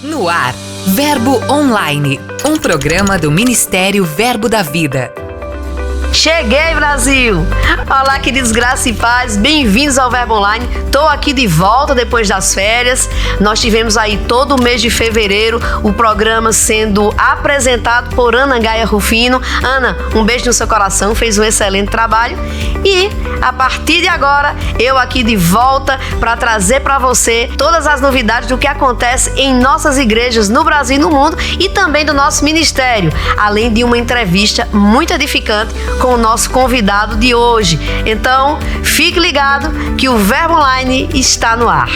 No ar, Verbo Online, um programa do Ministério Verbo da Vida. Cheguei, Brasil! Olá, queridos, graça e paz, bem-vindos ao Verbo Online. Estou aqui de volta depois das férias. Nós tivemos aí todo o mês de fevereiro o programa sendo apresentado por Ana Gaia Rufino. Ana, um beijo no seu coração, fez um excelente trabalho. E a partir de agora, eu aqui de volta para trazer para você todas as novidades do que acontece em nossas igrejas no Brasil e no mundo e também do nosso ministério, além de uma entrevista muito edificante com o nosso convidado de hoje. Então, fique ligado que o Verbo Online está no ar.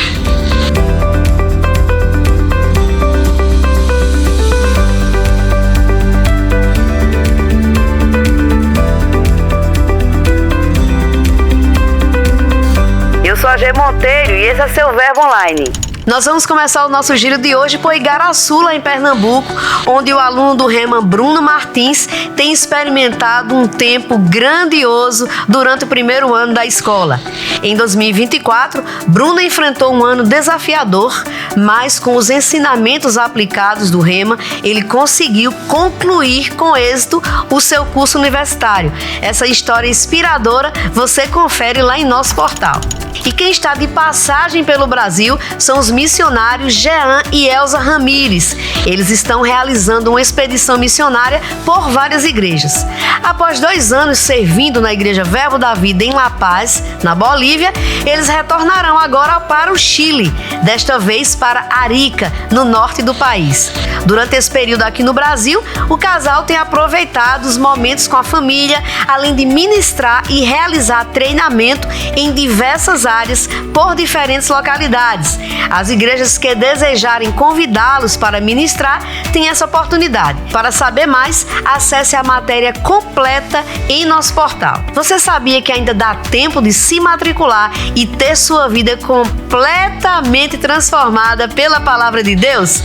Eu sou a G Monteiro e esse é seu Verbo Online. Nós vamos começar o nosso giro de hoje por Igaraçu, lá em Pernambuco, onde o aluno do Rema, Bruno Martins, tem experimentado um tempo grandioso durante o primeiro ano da escola. Em 2024, Bruno enfrentou um ano desafiador, mas com os ensinamentos aplicados do Rema, ele conseguiu concluir com êxito o seu curso universitário. Essa história inspiradora você confere lá em nosso portal. E quem está de passagem pelo Brasil são os missionários Jean e Elza Ramires. Eles estão realizando uma expedição missionária por várias igrejas. Após 2 anos servindo na Igreja Verbo da Vida em La Paz, na Bolívia, eles retornarão agora para o Chile, desta vez para Arica, no norte do país. Durante esse período aqui no Brasil, o casal tem aproveitado os momentos com a família, além de ministrar e realizar treinamento em diversas áreas por diferentes localidades. As igrejas que desejarem convidá-los para ministrar têm essa oportunidade. Para saber mais, acesse a matéria completa em nosso portal. Você sabia que ainda dá tempo de se matricular e ter sua vida completamente transformada pela Palavra de Deus?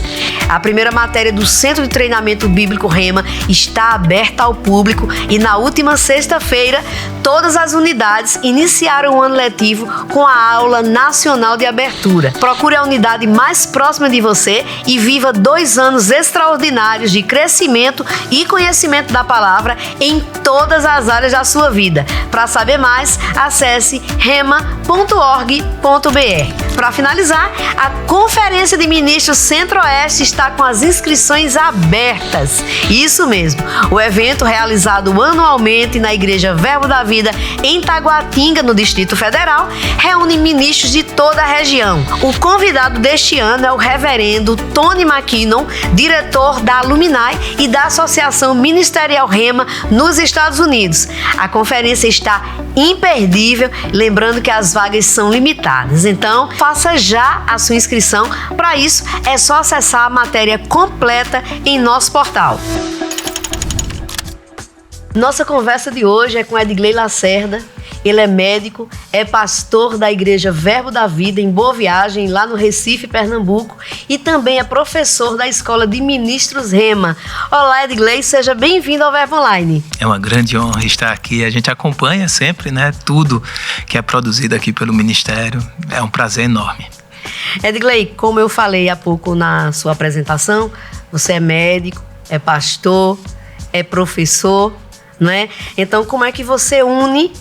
A primeira matéria do Centro de Treinamento Bíblico Rema está aberta ao público e na última sexta-feira, todas as unidades iniciaram o ano letivo com a aula nacional de abertura. Procure a unidade mais próxima de você e viva 2 anos extraordinários de crescimento e conhecimento da palavra em todas as áreas da sua vida. Para saber mais, acesse rema.org.br. Para finalizar, a Conferência de Ministros Centro-Oeste está com as inscrições abertas. Isso mesmo, o evento realizado anualmente na Igreja Verbo da Vida em Taguatinga, no Distrito Federal, reúne ministros de toda a região. O convidado deste ano é o reverendo Tony McKinnon, diretor da Luminai e da Associação Ministerial Rema nos Estados Unidos. A conferência está imperdível, lembrando que as vagas são limitadas. Então, faça já a sua inscrição. Para isso, é só acessar a matéria completa em nosso portal. Nossa conversa de hoje é com Edgley Lacerda. Ele é médico, é pastor da Igreja Verbo da Vida em Boa Viagem, lá no Recife, Pernambuco, e também é professor da Escola de Ministros Rema. Olá, Edgley, seja bem-vindo ao Verbo Online. É uma grande honra estar aqui. A gente acompanha sempre, tudo que é produzido aqui pelo Ministério. É um prazer enorme. Edgley, como eu falei há pouco na sua apresentação, você é médico, é pastor, é professor, não é? Então, como é que você une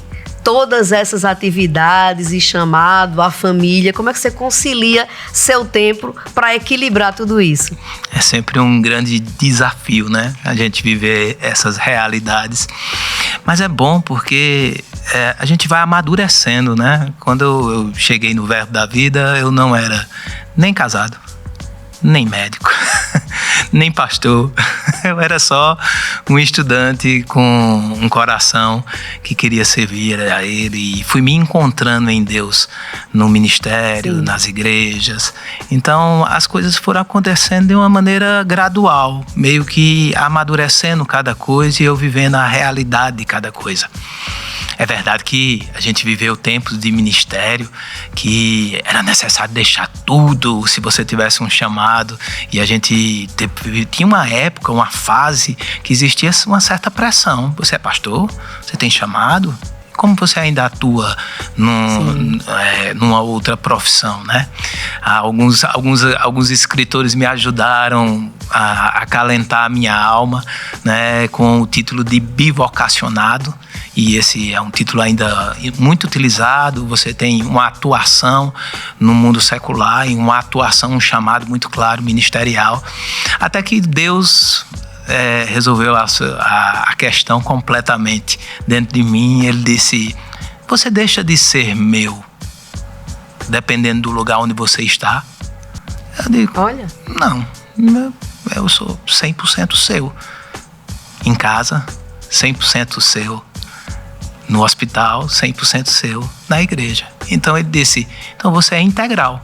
todas essas atividades e chamado, a família? Como é que você concilia seu tempo para equilibrar tudo isso? É sempre um grande desafio, a gente viver essas realidades. Mas é bom porque a gente vai amadurecendo, Quando eu cheguei no Verbo da Vida, eu não era nem casado, nem médico, nem pastor. Eu era só um estudante com um coração que queria servir a Ele e fui me encontrando em Deus no ministério, nas igrejas. Então as coisas foram acontecendo de uma maneira gradual, meio que amadurecendo cada coisa e eu vivendo a realidade de cada coisa. É verdade que a gente viveu tempos de ministério que era necessário deixar tudo se você tivesse um chamado, e a gente tinha uma época, uma fase que existia uma certa pressão. Você é pastor? Você tem chamado? como você ainda atua numa outra profissão, né? Alguns escritores me ajudaram a acalentar a minha alma, né, com o título de bivocacionado. E esse é um título ainda muito utilizado. Você tem uma atuação no mundo secular e uma atuação, um chamado muito claro, ministerial. Até que Deus resolveu a questão completamente dentro de mim. Ele disse: você deixa de ser meu, dependendo do lugar onde você está? Eu digo: olha, não, eu sou 100% seu. Em casa, 100% seu. No hospital, 100% seu. Na igreja. Então ele disse: então você é integral.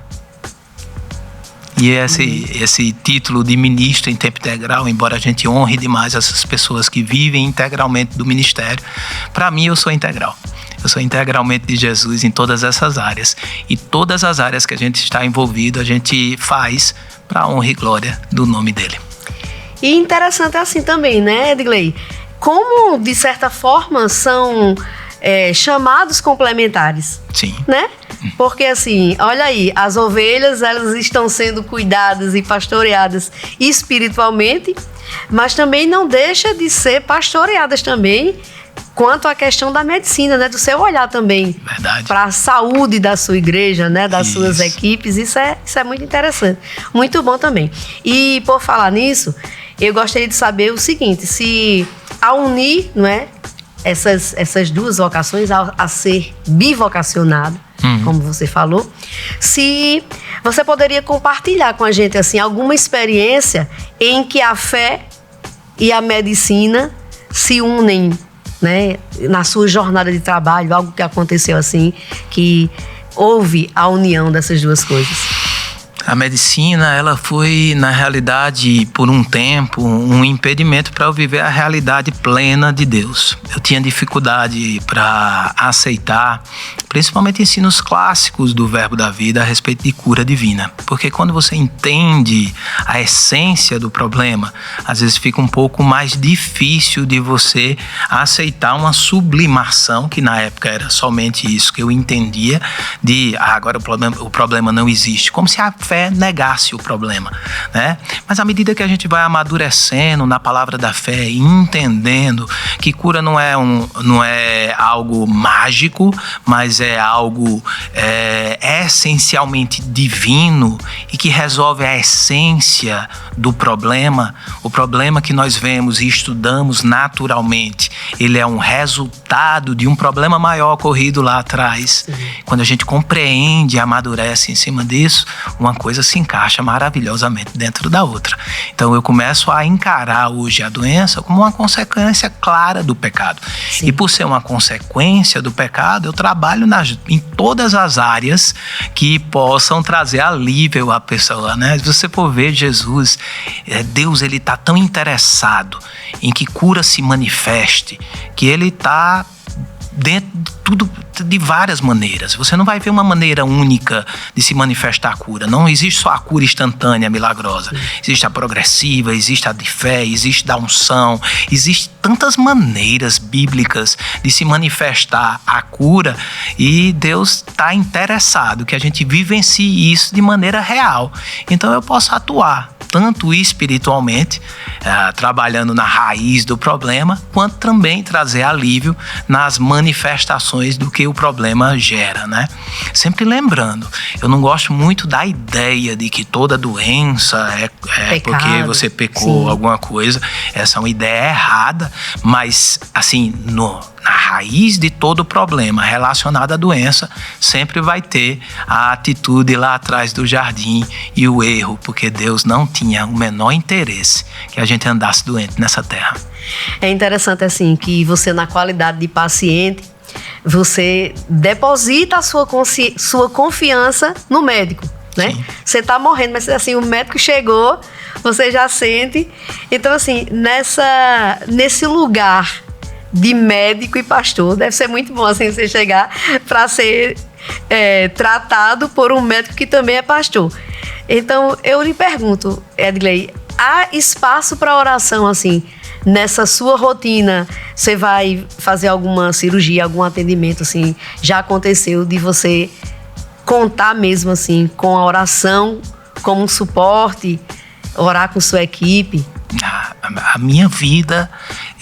E esse título de ministro em tempo integral, embora a gente honre demais essas pessoas que vivem integralmente do ministério, para mim eu sou integral. Eu sou integralmente de Jesus em todas essas áreas. E todas as áreas que a gente está envolvido, a gente faz para a honra e glória do nome dele. E interessante assim também, né, Edgley? Como, de certa forma, são chamados complementares. Sim. Né? Porque assim, olha aí, as ovelhas, elas estão sendo cuidadas e pastoreadas espiritualmente, mas também não deixa de ser pastoreadas também quanto à questão da medicina, né? Do seu olhar também para a saúde da sua igreja, né? Das suas equipes. Isso é muito interessante. Muito bom também. E por falar nisso, eu gostaria de saber o seguinte: se ao unir, não é, essas duas vocações, a ser bivocacionado, como você falou, se você poderia compartilhar com a gente assim, alguma experiência em que a fé e a medicina se unem, né, na sua jornada de trabalho, algo que aconteceu assim, que houve a união dessas duas coisas. A medicina, ela foi, na realidade, por um tempo, um impedimento para eu viver a realidade plena de Deus. Eu tinha dificuldade para aceitar, principalmente ensinos clássicos do Verbo da Vida a respeito de cura divina. Porque quando você entende a essência do problema, às vezes fica um pouco mais difícil de você aceitar uma sublimação, que na época era somente isso que eu entendia, de agora o problema não existe. Como se a fé negasse o problema, né? Mas à medida que a gente vai amadurecendo na palavra da fé e entendendo que cura não é algo mágico, mas é algo essencialmente divino e que resolve a essência do problema, o problema que nós vemos e estudamos naturalmente, ele é um resultado de um problema maior ocorrido lá atrás. Quando a gente compreende e amadurece em cima disso, uma coisa se encaixa maravilhosamente dentro da outra. Então eu começo a encarar hoje a doença como uma consequência clara do pecado. Sim. E por ser uma consequência do pecado, eu trabalho em todas as áreas que possam trazer alívio à pessoa, né? Se você for ver Jesus, Deus, ele está tão interessado em que cura se manifeste, que ele está dentro de tudo, de várias maneiras. Você não vai ver uma maneira única de se manifestar a cura. Não existe só a cura instantânea, milagrosa. Existe a progressiva, existe a de fé, existe da unção. Existem tantas maneiras bíblicas de se manifestar a cura, e Deus está interessado que a gente vivencie isso de maneira real. Então eu posso atuar tanto espiritualmente, trabalhando na raiz do problema, quanto também trazer alívio nas manifestações do que o problema gera, né? Sempre lembrando, eu não gosto muito da ideia de que toda doença é porque você pecou. Sim. Alguma coisa. Essa é uma ideia errada, mas assim, na raiz de todo o problema relacionado à doença, sempre vai ter a atitude lá atrás do jardim e o erro, porque Deus não tinha o menor interesse que a gente andasse doente nessa terra. É interessante assim que você, na qualidade de paciente, você deposita a sua confiança no médico, né? Sim. Você tá morrendo, mas assim, o médico chegou, você já sente. Então assim, nesse lugar de médico e pastor, deve ser muito bom assim você chegar para ser tratado por um médico que também é pastor. Então eu lhe pergunto, Edgley, há espaço para oração, assim, nessa sua rotina? Você vai fazer alguma cirurgia, algum atendimento, assim, já aconteceu de você contar mesmo, assim, com a oração como um suporte, orar com sua equipe? A minha vida,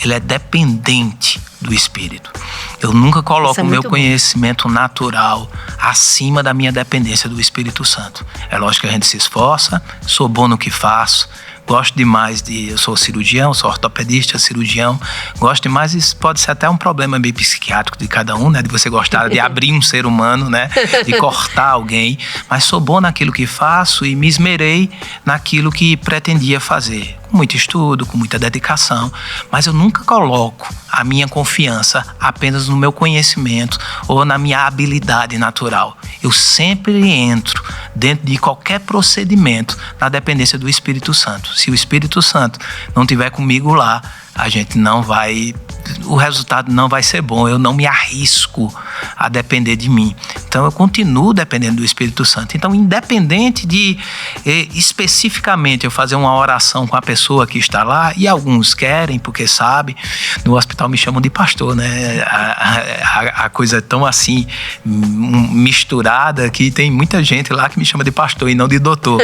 ela é dependente do Espírito. Eu nunca coloco o meu conhecimento natural acima da minha dependência do Espírito Santo. É lógico que a gente se esforça, sou bom no que faço, gosto demais eu sou cirurgião, sou ortopedista, cirurgião, gosto demais, isso pode ser até um problema meio psiquiátrico de cada um, né? De você gostar de abrir um ser humano, né? De cortar alguém, mas sou bom naquilo que faço e me esmerei naquilo que pretendia fazer. Com muito estudo, com muita dedicação, mas eu nunca coloco a minha confiança apenas no meu conhecimento ou na minha habilidade natural. Eu sempre entro dentro de qualquer procedimento na dependência do Espírito Santo. Se o Espírito Santo não estiver comigo lá, a gente não vai... o resultado não vai ser bom, eu não me arrisco a depender de mim. Então eu continuo dependendo do Espírito Santo. Então, independente de especificamente eu fazer uma oração com a pessoa que está lá, e alguns querem porque sabem, no hospital me chamam de pastor, né? A coisa é tão assim misturada que tem muita gente lá que me chama de pastor e não de doutor.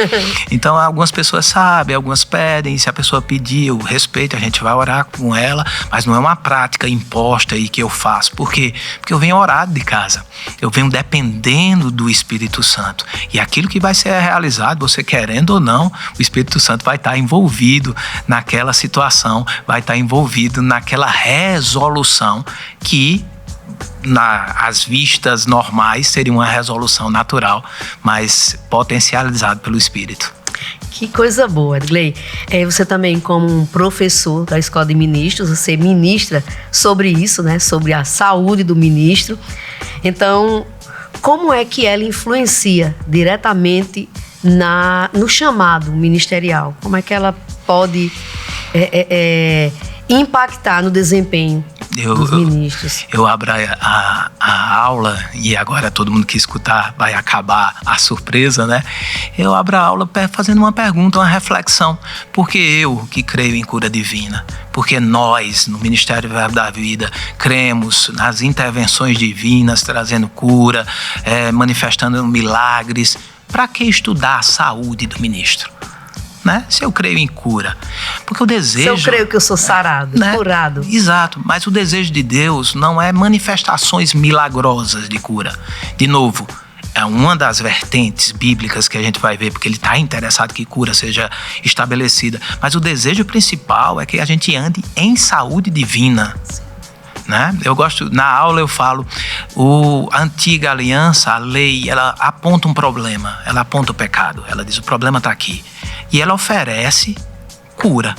Então algumas pessoas sabem, algumas pedem, se a pessoa pedir, eu respeito, a gente vai orar com ela, mas não é uma prática imposta aí que eu faço. Por quê? Porque eu venho orado de casa. Eu venho dependendo do Espírito Santo. E aquilo que vai ser realizado, você querendo ou não, o Espírito Santo vai estar envolvido naquela situação, vai estar envolvido naquela resolução que, às vistas normais, seria uma resolução natural, mas potencializada pelo Espírito. Que coisa boa, Edgley. Você também, como um professor da Escola de Ministros, você ministra sobre isso, né? Sobre a saúde do ministro. Então, como é que ela influencia diretamente no chamado ministerial? Como é que ela pode impactar no desempenho dos ministros? Eu abro a aula, e agora todo mundo que escutar vai acabar a surpresa, né? Eu abro a aula fazendo uma pergunta, uma reflexão. Por que eu, que creio em cura divina? Porque nós, no Ministério Verbo da Vida, cremos nas intervenções divinas, trazendo cura, manifestando milagres. Para que estudar a saúde do ministro? Né? Se eu creio em cura, porque o desejo... Se eu creio que eu sou sarado, né? Curado. Exato, mas o desejo de Deus não é manifestações milagrosas de cura. De novo, é uma das vertentes bíblicas que a gente vai ver, porque ele está interessado que cura seja estabelecida. Mas o desejo principal é que a gente ande em saúde divina. Né? Eu gosto, na aula eu falo, a antiga aliança, a lei, ela aponta um problema, ela aponta o pecado, ela diz o problema está aqui, e ela oferece cura.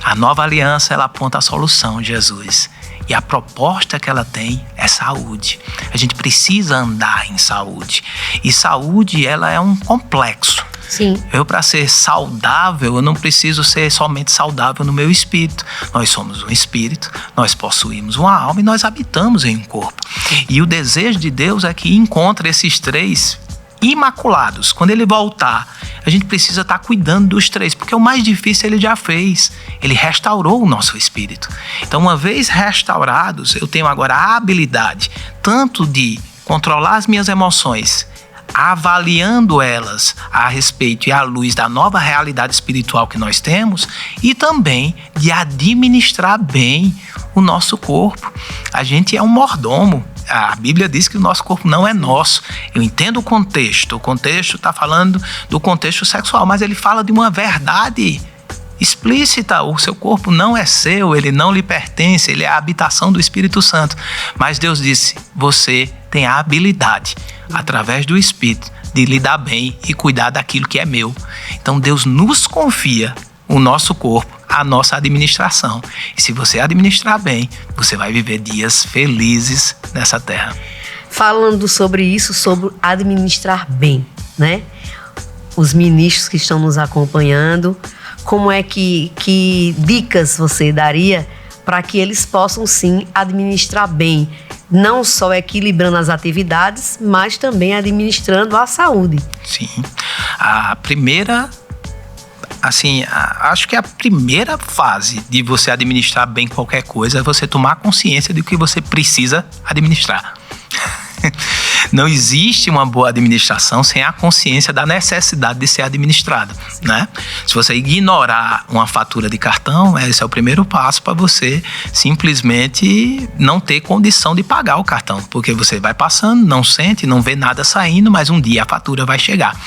A nova aliança, ela aponta a solução, Jesus, e a proposta que ela tem é saúde. A gente precisa andar em saúde, e saúde, ela é um complexo. Sim. Para ser saudável, eu não preciso ser somente saudável no meu espírito. Nós somos um espírito, nós possuímos uma alma e nós habitamos em um corpo. E o desejo de Deus é que encontre esses três imaculados. Quando ele voltar, a gente precisa estar cuidando dos três, porque o mais difícil ele já fez. Ele restaurou o nosso espírito. Então, uma vez restaurados, eu tenho agora a habilidade tanto de controlar as minhas emoções, avaliando elas a respeito e à luz da nova realidade espiritual que nós temos, e também de administrar bem o nosso corpo. A gente é um mordomo. A Bíblia diz que o nosso corpo não é nosso. Eu entendo o contexto está falando do contexto sexual, mas ele fala de uma verdade explícita. O seu corpo não é seu, ele não lhe pertence, ele é a habitação do Espírito Santo. Mas Deus disse, você tem a habilidade, através do Espírito, de lidar bem e cuidar daquilo que é meu. Então Deus nos confia o nosso corpo, a nossa administração. E se você administrar bem, você vai viver dias felizes nessa terra. Falando sobre isso, sobre administrar bem, né? Os ministros que estão nos acompanhando, como é que dicas você daria para que eles possam sim administrar bem, não só equilibrando as atividades, mas também administrando a saúde? Sim. A primeira assim, acho que a primeira fase de você administrar bem qualquer coisa é você tomar consciência de que você precisa administrar. Não existe uma boa administração sem a consciência da necessidade de ser administrada, né? Se você ignorar uma fatura de cartão, esse é o primeiro passo para você simplesmente não ter condição de pagar o cartão, porque você vai passando, não sente, não vê nada saindo, mas um dia a fatura vai chegar.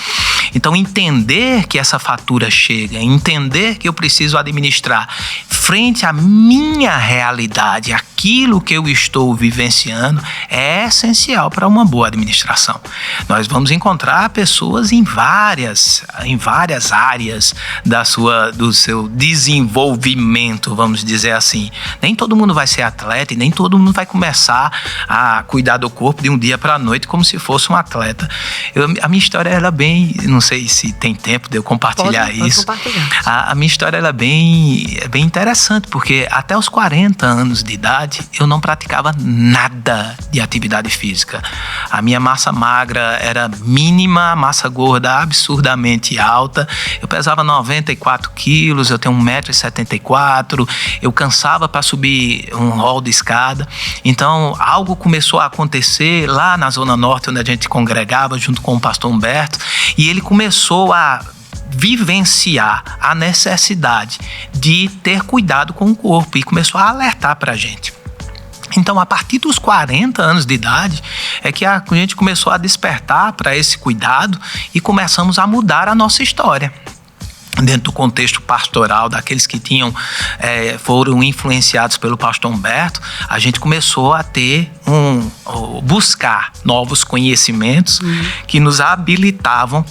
Então, entender que essa fatura chega, entender que eu preciso administrar frente à minha realidade, aquilo que eu estou vivenciando, é essencial para uma boa administração. Nós vamos encontrar pessoas em várias áreas do seu desenvolvimento, vamos dizer assim. Nem todo mundo vai ser atleta e nem todo mundo vai começar a cuidar do corpo de um dia para a noite como se fosse um atleta. A minha história ela é bem, não sei se tem tempo de eu compartilhar isso. Pode compartilhar. A minha história ela é bem interessante, porque até os 40 anos de idade eu não praticava nada de atividade física. A minha massa magra era mínima, a massa gorda absurdamente alta. Eu pesava 94 quilos, eu tenho 1,74 m, eu cansava para subir um hall de escada. Então, algo começou a acontecer lá na Zona Norte, onde a gente congregava junto com o pastor Humberto, e ele começou a vivenciar a necessidade de ter cuidado com o corpo e começou a alertar para a gente. Então, a partir dos 40 anos de idade, é que a gente começou a despertar para esse cuidado e começamos a mudar a nossa história. Dentro do contexto pastoral, daqueles que foram influenciados pelo pastor Humberto, a gente começou a buscar novos conhecimentos que nos habilitavam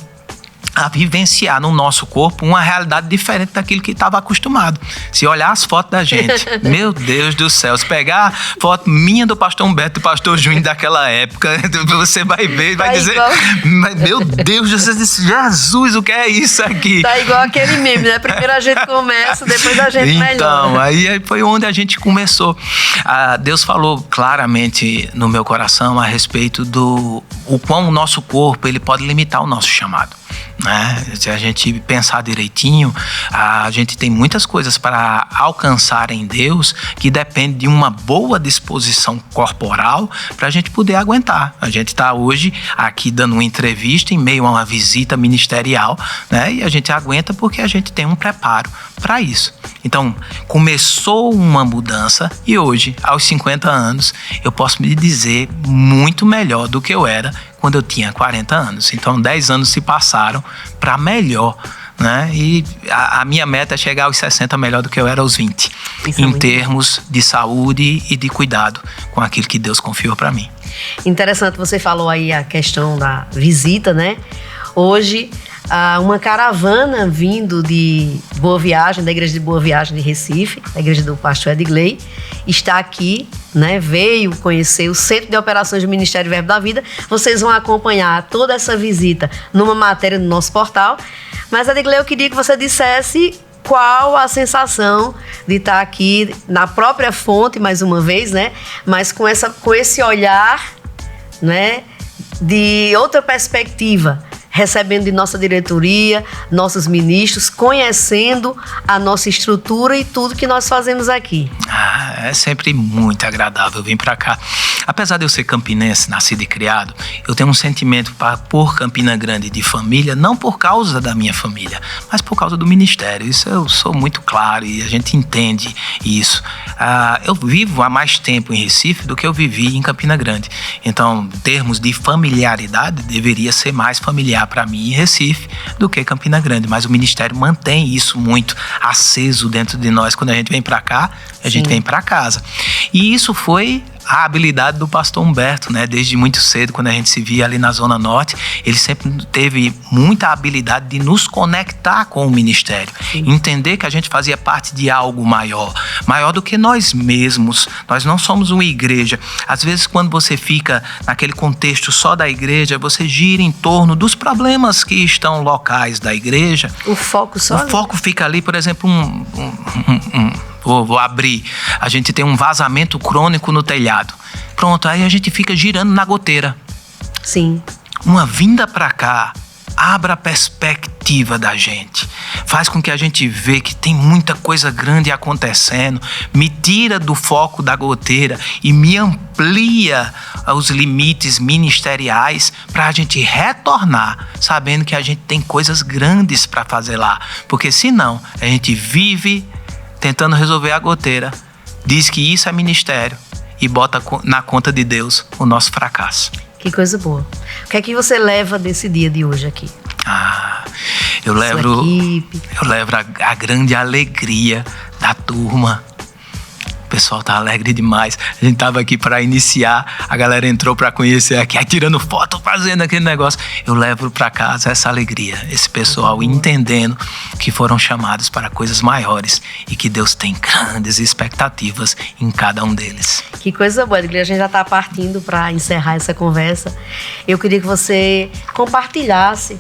a vivenciar no nosso corpo uma realidade diferente daquilo que estava acostumado. Se olhar as fotos da gente, meu Deus do céu, se pegar foto minha do pastor Humberto e do pastor Júnior daquela época, você vai ver e vai dizer, meu Deus, Jesus, o que é isso aqui? Tá igual aquele meme, né? Primeiro a gente começa, depois a gente melhora. Então, aí foi onde a gente começou. Deus falou claramente no meu coração a respeito do o quão o nosso corpo ele pode limitar o nosso chamado. Né? Se a gente pensar direitinho, a gente tem muitas coisas para alcançar em Deus que depende de uma boa disposição corporal para a gente poder aguentar. A gente está hoje aqui dando uma entrevista em meio a uma visita ministerial, né? E a gente aguenta porque a gente tem um preparo para isso. Então, começou uma mudança e hoje, aos 50 anos, eu posso me dizer muito melhor do que eu era quando eu tinha 40 anos. Então, 10 anos se passaram para melhor, né? E a minha meta é chegar aos 60 melhor do que eu era aos 20. Em termos de saúde e de cuidado com aquilo que Deus confiou para mim. Interessante, você falou aí a questão da visita, né? Hoje, uma caravana vindo de Boa Viagem, da Igreja de Boa Viagem de Recife, da Igreja do pastor Edgley, está aqui, né? Veio conhecer o Centro de Operações do Ministério Verbo da Vida. Vocês vão acompanhar toda essa visita numa matéria no nosso portal. Mas, Edgley, eu queria que você dissesse qual a sensação de estar aqui na própria fonte, mais uma vez, né? Mas com esse olhar, né? De outra perspectiva, recebendo de nossa diretoria, nossos ministros, conhecendo a nossa estrutura e tudo que nós fazemos aqui. É sempre muito agradável vir para cá. Apesar de eu ser campinense, nascido e criado, eu tenho um sentimento por Campina Grande de família, não por causa da minha família, mas por causa do ministério. Isso eu sou muito claro e a gente entende isso. Eu vivo há mais tempo em Recife do que eu vivi em Campina Grande. Então, em termos de familiaridade, deveria ser mais familiar para mim em Recife do que Campina Grande, mas o ministério mantém isso muito aceso dentro de nós. Quando a gente vem para cá, a gente vem para casa. E isso foi a habilidade do pastor Humberto, né? Desde muito cedo, quando a gente se via ali na Zona Norte, ele sempre teve muita habilidade de nos conectar com o ministério. Entender que a gente fazia parte de algo maior do que nós mesmos. Nós não somos uma igreja. Às vezes, quando você fica naquele contexto só da igreja, você gira em torno dos problemas que estão locais da igreja. O foco fica ali, por exemplo, Vou abrir. A gente tem um vazamento crônico no telhado. Pronto, aí a gente fica girando na goteira. Sim. Uma vinda para cá abre a perspectiva da gente. faz com que a gente vê que tem muita coisa grande acontecendo, me tira do foco da goteira e me amplia os limites ministeriais para a gente retornar, sabendo que a gente tem coisas grandes para fazer lá. Porque senão a gente vive tentando resolver a goteira, diz que isso é ministério e bota na conta de Deus o nosso fracasso. Que coisa boa. O que é que você leva desse dia de hoje aqui? Eu levo a grande alegria da turma. O pessoal tá alegre demais. A gente tava aqui para iniciar, a galera entrou para conhecer aqui, aí tirando foto, fazendo aquele negócio. Eu levo para casa essa alegria, esse pessoal entendendo que foram chamados para coisas maiores e que Deus tem grandes expectativas em cada um deles. Que coisa boa, a gente já está partindo para encerrar essa conversa. Eu queria que você compartilhasse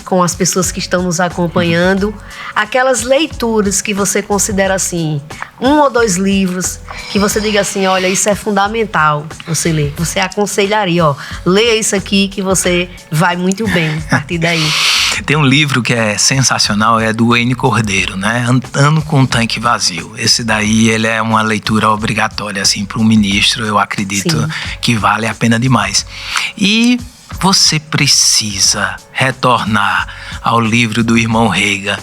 com as pessoas que estão nos acompanhando aquelas leituras que você considera assim, 1 ou 2 livros que você diga assim, olha, isso é fundamental você ler. Você aconselharia, leia isso aqui que você vai muito bem a partir daí. Tem um livro que é sensacional, é do Wayne Cordeiro, né? Andando com um Tanque Vazio. Esse daí, ele é uma leitura obrigatória, assim, para um ministro, eu acredito. Sim. Que vale a pena demais. E você precisa retornar ao livro do irmão Reagan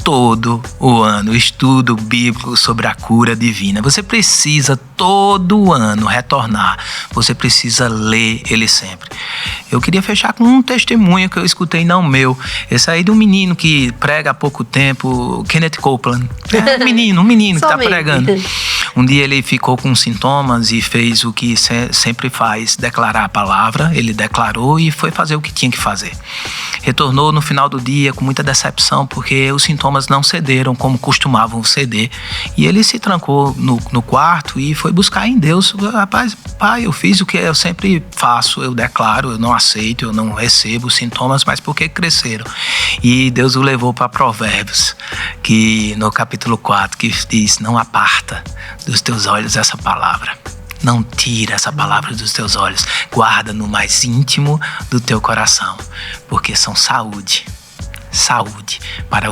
todo o ano, estudo bíblico sobre a cura divina. Você precisa todo ano retornar, você precisa ler ele sempre. Eu queria fechar com um testemunho que eu escutei, não meu, esse aí de um menino que prega há pouco tempo, Kenneth Copeland. Um menino que está pregando. Um dia ele ficou com sintomas e fez o que sempre faz, declarar a palavra. Ele declarou e foi fazer o que tinha que fazer. Retornou no final do dia com muita decepção, porque os sintomas não cederam como costumavam ceder. E ele se trancou no quarto e foi buscar em Deus. Rapaz, pai, eu fiz o que eu sempre faço, eu declaro, eu não aceito, eu não recebo os sintomas, mas por que cresceram? E Deus o levou para Provérbios, que no capítulo 4, que diz, não aparta dos teus olhos essa palavra. Não tira essa palavra dos teus olhos. Guarda no mais íntimo do teu coração. Porque são saúde para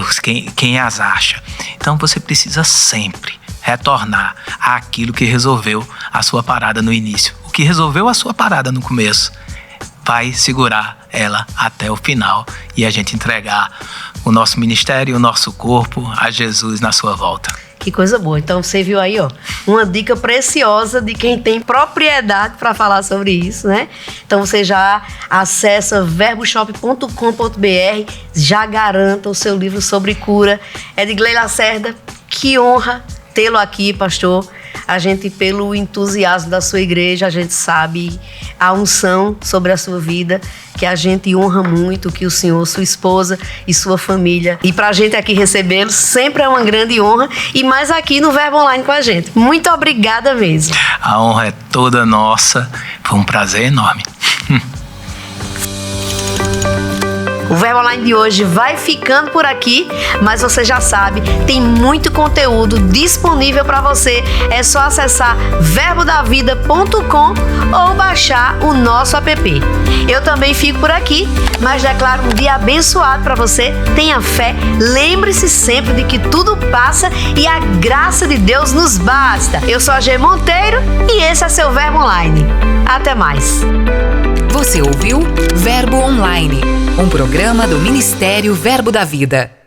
quem as acha. Então você precisa sempre retornar àquilo que resolveu a sua parada no início. O que resolveu a sua parada no começo vai segurar ela até o final e a gente entregar o nosso ministério, o nosso corpo a Jesus na sua volta. Que coisa boa. Então você viu aí, uma dica preciosa de quem tem propriedade para falar sobre isso, né? Então você já acessa verboshop.com.br, já garanta o seu livro sobre cura. Edgley Lacerda, que honra tê-lo aqui, pastor. A gente, pelo entusiasmo da sua igreja, a gente sabe a unção sobre a sua vida, que a gente honra muito, que o senhor, sua esposa e sua família. E pra gente aqui recebê-lo sempre é uma grande honra, e mais aqui no Verbo Online com a gente. Muito obrigada mesmo. A honra é toda nossa, foi um prazer enorme. O Verbo Online de hoje vai ficando por aqui, mas você já sabe, tem muito conteúdo disponível para você. É só acessar verbodavida.com ou baixar o nosso app. Eu também fico por aqui, mas declaro um dia abençoado para você. Tenha fé, lembre-se sempre de que tudo passa e a graça de Deus nos basta. Eu sou a G Monteiro e esse é seu Verbo Online. Até mais. Você ouviu Verbo Online, um programa do Ministério Verbo da Vida.